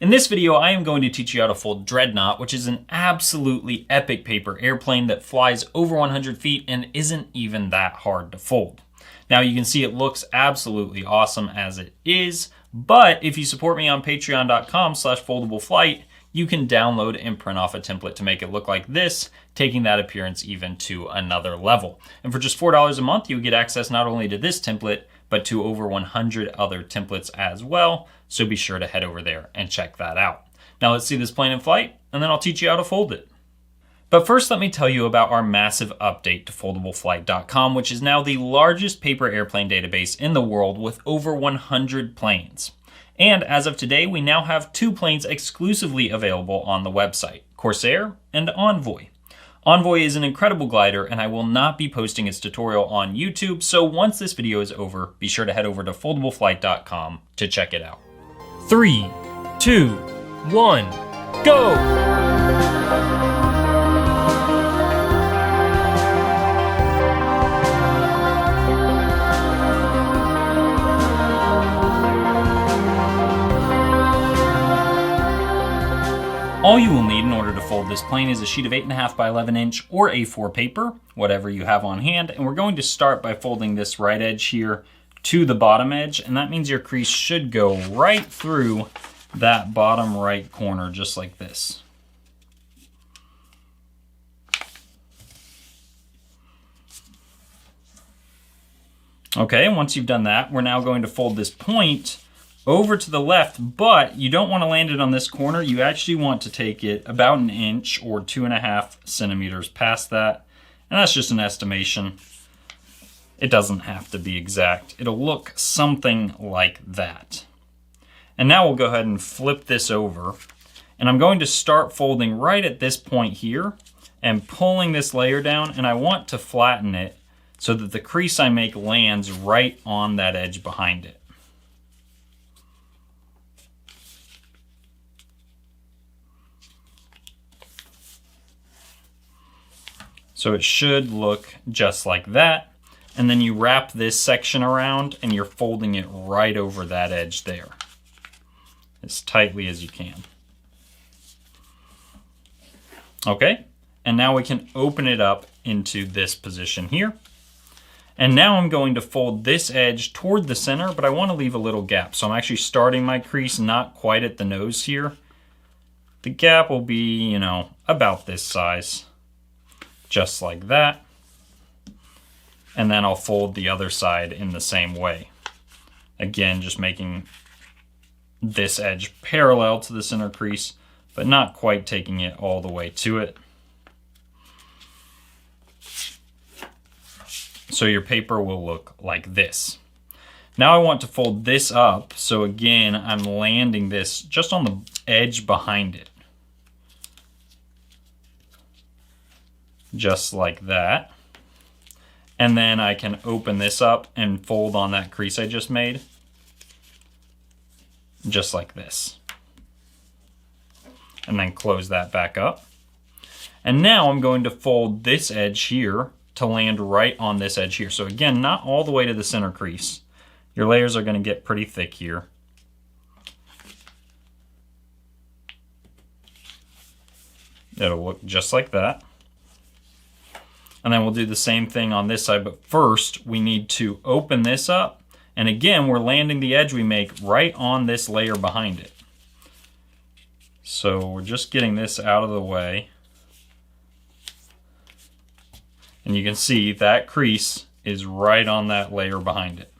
In this video, I am going to teach you how to fold Dreadnought, which is an absolutely epic paper airplane that flies over 100 feet and isn't even that hard to fold. Now you can see it looks absolutely awesome as it is, but if you support me on patreon.com/foldableflight, you can download and print off a template to make it look like this, taking that appearance even to another level. And for just $4 a month, you get access not only to this template, but to over 100 other templates as well. So be sure to head over there and check that out. Now let's see this plane in flight, and then I'll teach you how to fold it. But first, let me tell you about our massive update to foldableflight.com, which is now the largest paper airplane database in the world with over 100 planes. And as of today, we now have 2 planes exclusively available on the website, Corsair and Envoy. Envoy is an incredible glider, and I will not be posting its tutorial on YouTube, so once this video is over, be sure to head over to foldableflight.com to check it out. 3, 2, 1, go! All you will need in order to fold this plane is a sheet of 8.5 by 11 inch or A4 paper, whatever you have on hand, and we're going to start by folding this right edge here to the bottom edge, and that means your crease should go right through that bottom right corner, just like this. Okay, and once you've done that, we're now going to fold this point over to the left, but you don't want to land it on this corner. You actually want to take it about an inch or 2.5 centimeters past that. And that's just an estimation. It doesn't have to be exact. It'll look something like that. And now we'll go ahead and flip this over. And I'm going to start folding right at this point here and pulling this layer down. And I want to flatten it so that the crease I make lands right on that edge behind it. So it should look just like that. And then you wrap this section around and you're folding it right over that edge there, as tightly as you can. Okay, and now we can open it up into this position here. And now I'm going to fold this edge toward the center, but I want to leave a little gap. So I'm actually starting my crease not quite at the nose here. The gap will be, about this size. Just like that. And then I'll fold the other side in the same way. Again, just making this edge parallel to the center crease, but not quite taking it all the way to it. So your paper will look like this. Now I want to fold this up, so again, I'm landing this just on the edge behind it. Just like that. And then I can open this up and fold on that crease I just made. Just like this. And then close that back up. And now I'm going to fold this edge here to land right on this edge here. So again, not all the way to the center crease. Your layers are going to get pretty thick here. It'll look just like that. And then we'll do the same thing on this side, but first we need to open this up. And again, we're landing the edge we make right on this layer behind it. So we're just getting this out of the way. And you can see that crease is right on that layer behind it.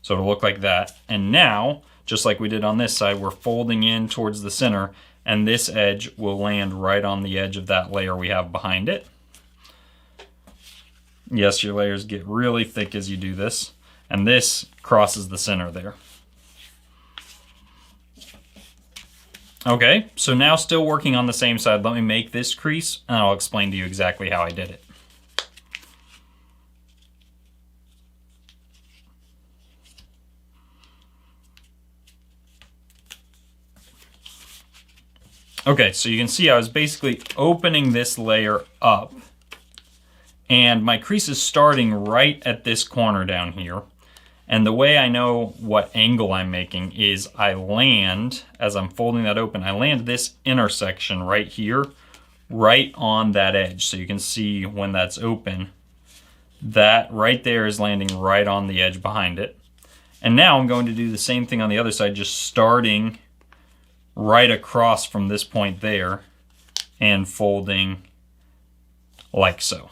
So it'll look like that. And now, just like we did on this side, we're folding in towards the center, and this edge will land right on the edge of that layer we have behind it. Yes, your layers get really thick as you do this, and this crosses the center there. Okay, so now still working on the same side, let me make this crease, and I'll explain to you exactly how I did it. Okay, so you can see I was basically opening this layer up, and my crease is starting right at this corner down here. And the way I know what angle I'm making is I land, as I'm folding that open, I land this intersection right here, right on that edge. So you can see when that's open, that right there is landing right on the edge behind it. And now I'm going to do the same thing on the other side, just starting right across from this point there and folding like so.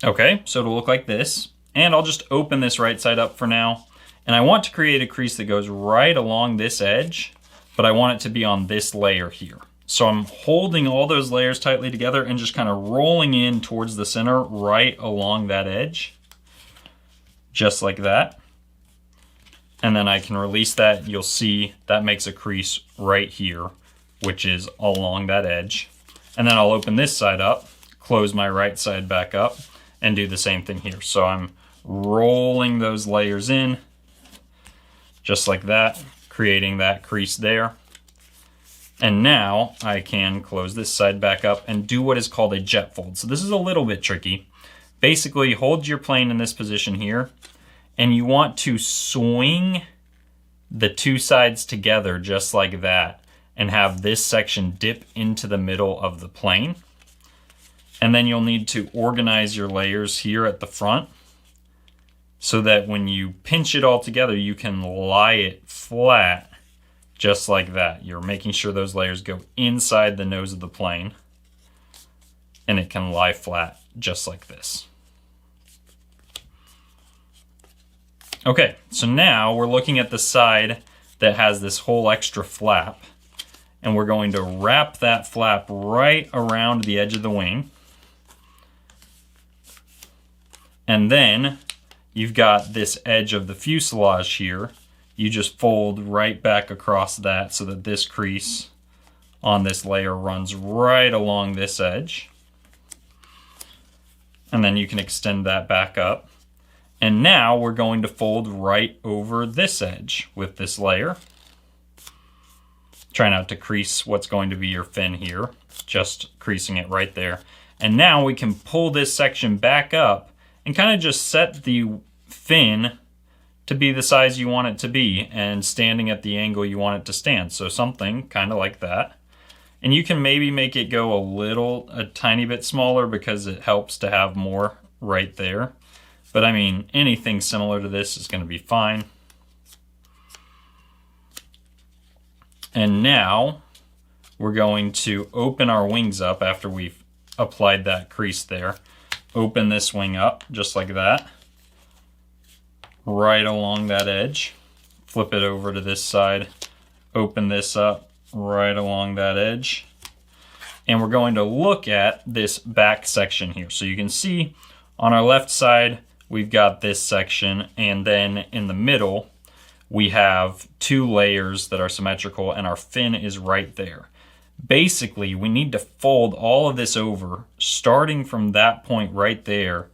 Okay, so it'll look like this. And I'll just open this right side up for now. And I want to create a crease that goes right along this edge, but I want it to be on this layer here. So I'm holding all those layers tightly together and just kind of rolling in towards the center right along that edge, just like that. And then I can release that. You'll see that makes a crease right here, which is along that edge. And then I'll open this side up, close my right side back up, and do the same thing here. So I'm rolling those layers in, just like that, creating that crease there. And now I can close this side back up and do what is called a jet fold. So this is a little bit tricky. Basically, hold your plane in this position here, and you want to swing the two sides together just like that, and have this section dip into the middle of the plane. And then you'll need to organize your layers here at the front so that when you pinch it all together, you can lie it flat just like that. You're making sure those layers go inside the nose of the plane, and it can lie flat just like this. Okay, so now we're looking at the side that has this whole extra flap, and we're going to wrap that flap right around the edge of the wing. And then you've got this edge of the fuselage here. You just fold right back across that so that this crease on this layer runs right along this edge. And then you can extend that back up. And now we're going to fold right over this edge with this layer. Try not to crease what's going to be your fin here, just creasing it right there. And now we can pull this section back up and kind of just set the fin to be the size you want it to be and standing at the angle you want it to stand. So something kind of like that. And you can maybe make it go a tiny bit smaller because it helps to have more right there. But I mean, anything similar to this is going to be fine. And now we're going to open our wings up after we've applied that crease there. Open this wing up just like that, right along that edge. Flip it over to this side, open this up right along that edge. And we're going to look at this back section here. So you can see on our left side, we've got this section, and then in the middle, we have two layers that are symmetrical, and our fin is right there. Basically, we need to fold all of this over, starting from that point right there,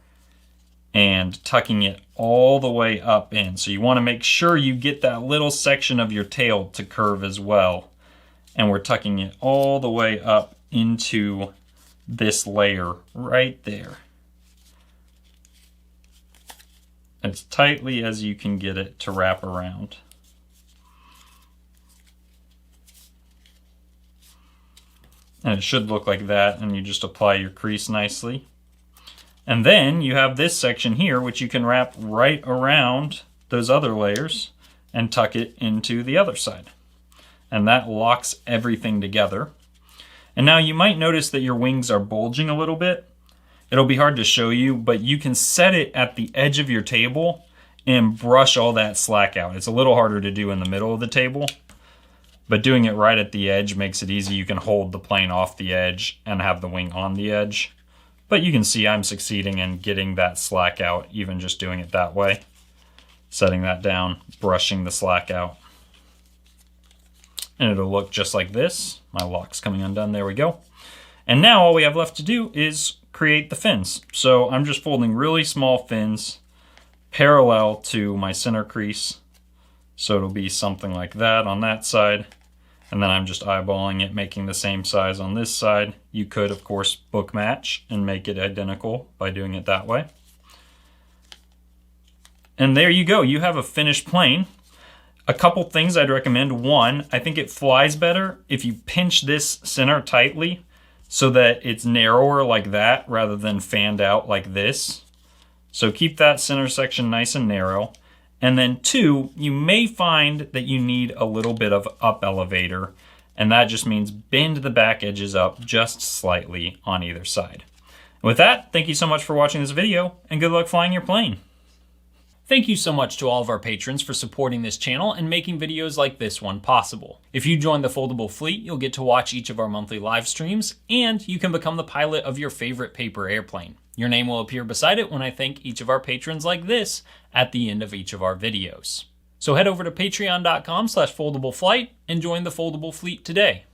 and tucking it all the way up in. So you want to make sure you get that little section of your tail to curve as well. And we're tucking it all the way up into this layer right there, as tightly as you can get it to wrap around. And it should look like that, and you just apply your crease nicely. And then you have this section here, which you can wrap right around those other layers and tuck it into the other side. And that locks everything together. And now you might notice that your wings are bulging a little bit. It'll be hard to show you, but you can set it at the edge of your table and brush all that slack out. It's a little harder to do in the middle of the table, but doing it right at the edge makes it easy. You can hold the plane off the edge and have the wing on the edge. But you can see I'm succeeding in getting that slack out, even just doing it that way. Setting that down, brushing the slack out. And it'll look just like this. My lock's coming undone, there we go. And now all we have left to do is create the fins. So I'm just folding really small fins parallel to my center crease. So it'll be something like that on that side. And then I'm just eyeballing it, making the same size on this side. You could, of course, book match and make it identical by doing it that way. And there you go. You have a finished plane. A couple things I'd recommend. One, I think it flies better if you pinch this center tightly so that it's narrower like that rather than fanned out like this. So keep that center section nice and narrow. And then two, you may find that you need a little bit of up elevator, and that just means bend the back edges up just slightly on either side. With that, thank you so much for watching this video, and good luck flying your plane. Thank you so much to all of our patrons for supporting this channel and making videos like this one possible. If you join the Foldable Fleet, you'll get to watch each of our monthly live streams, and you can become the pilot of your favorite paper airplane. Your name will appear beside it when I thank each of our patrons like this at the end of each of our videos. So head over to patreon.com/foldableflight and join the Foldable Fleet today.